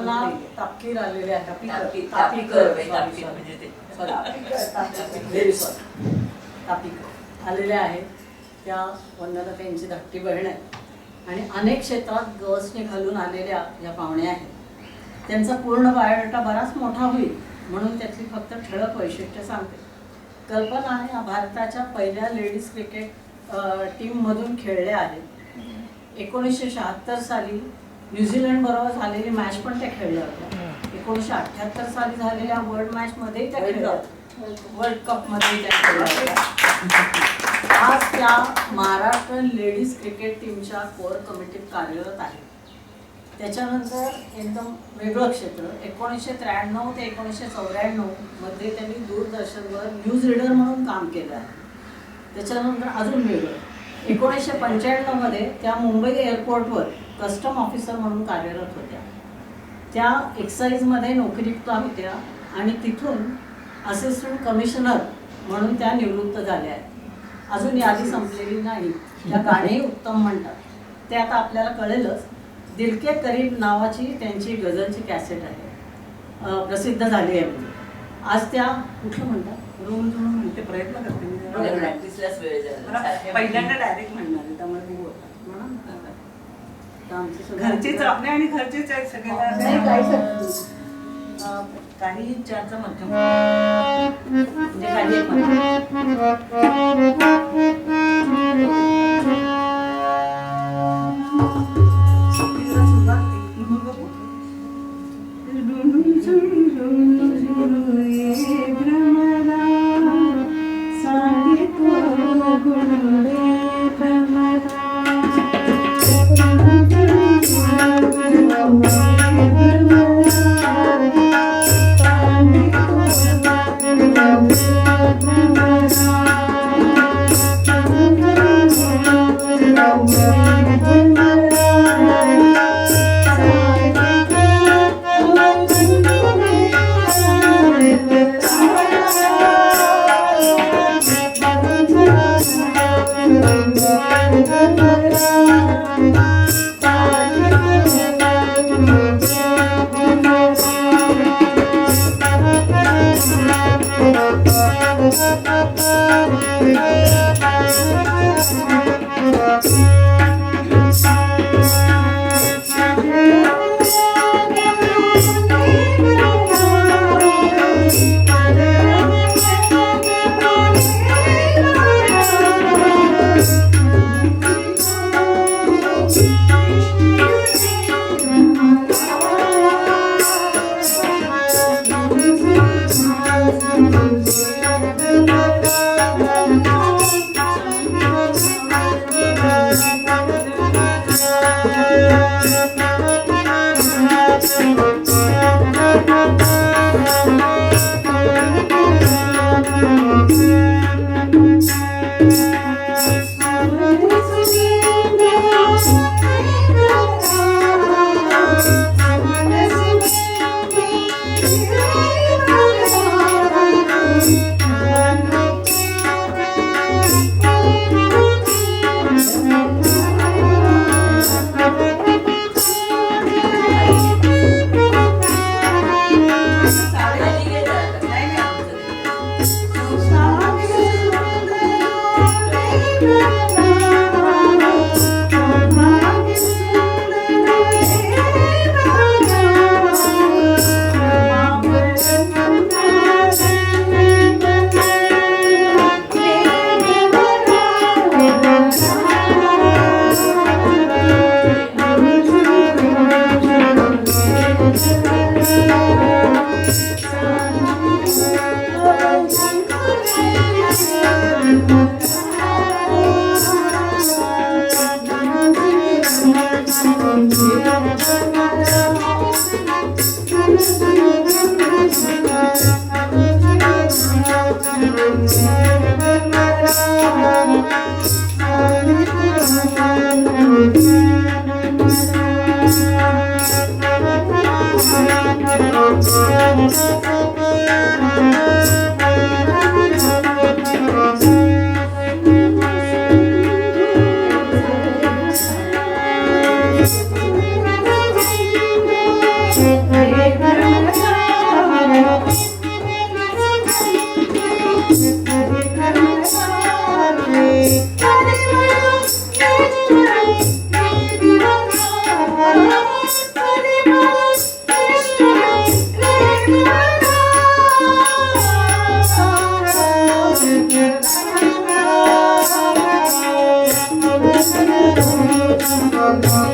कल्पना तापकीर आलेले आहे. तापीकर आलेल्या आहेत. त्या वंदनाताईंची धाकटी बहीण आहे आणि अनेक क्षेत्रात गवसणी घालून आलेल्या या पाहुण्या आहेत. त्यांचा पूर्ण बायोडाटा बराच मोठा होईल म्हणून त्यातली फक्त ठळक वैशिष्ट्य सांगते. कल्पना या भारताच्या पहिल्या लेडीज क्रिकेट टीममधून खेळल्या आहेत. 1976 साली न्यूझीलंडबरोबर झालेली मॅच पण त्या खेळल्या होत्या. 1978 साली झालेल्या वर्ल्ड मॅचमध्ये त्या खेळल्या होत्या. वर्ल्ड कपमध्ये त्या खेळल्या होत्या. आज त्या महाराष्ट्र लेडीज क्रिकेट टीमच्या कोर कमिटीत कार्यरत आहेत. त्याच्यानंतर एकदम वेगळं क्षेत्र 1993 ते 1994 मध्ये त्यांनी दूरदर्शनवर न्यूज रीडर म्हणून काम केलं आहे. त्याच्यानंतर अजून वेगळं 1995 मध्ये त्या मुंबई एअरपोर्टवर कस्टम ऑफिसर म्हणून कार्यरत होत्या. त्या एक्साईजमध्ये नोकरीत होत्या आणि तिथून असिस्टंट कमिशनर म्हणून त्या निवृत्त झाल्या आहेत. अजून यादी संपलेली नाही. त्या गाणेही उत्तम म्हणतात. ते आता आपल्याला कळेलच. दिल के करीब नावाची त्यांची गझलची कॅसेट आहे, प्रसिद्ध झाली आहे. म्हणजे आज त्या कुठलं म्हणतात रोज म्हणते प्रयत्न करते. प्रॅक्टिसलाच वेळ झाला. पहिल्यांदा डायरेक्ट म्हणणार आहे त्यामुळे मी बोलतात घरचेच आपले आणि घरचेच आहेत सगळे. काही चारचा मध्यम म्हणजे काही एक Thank you. रा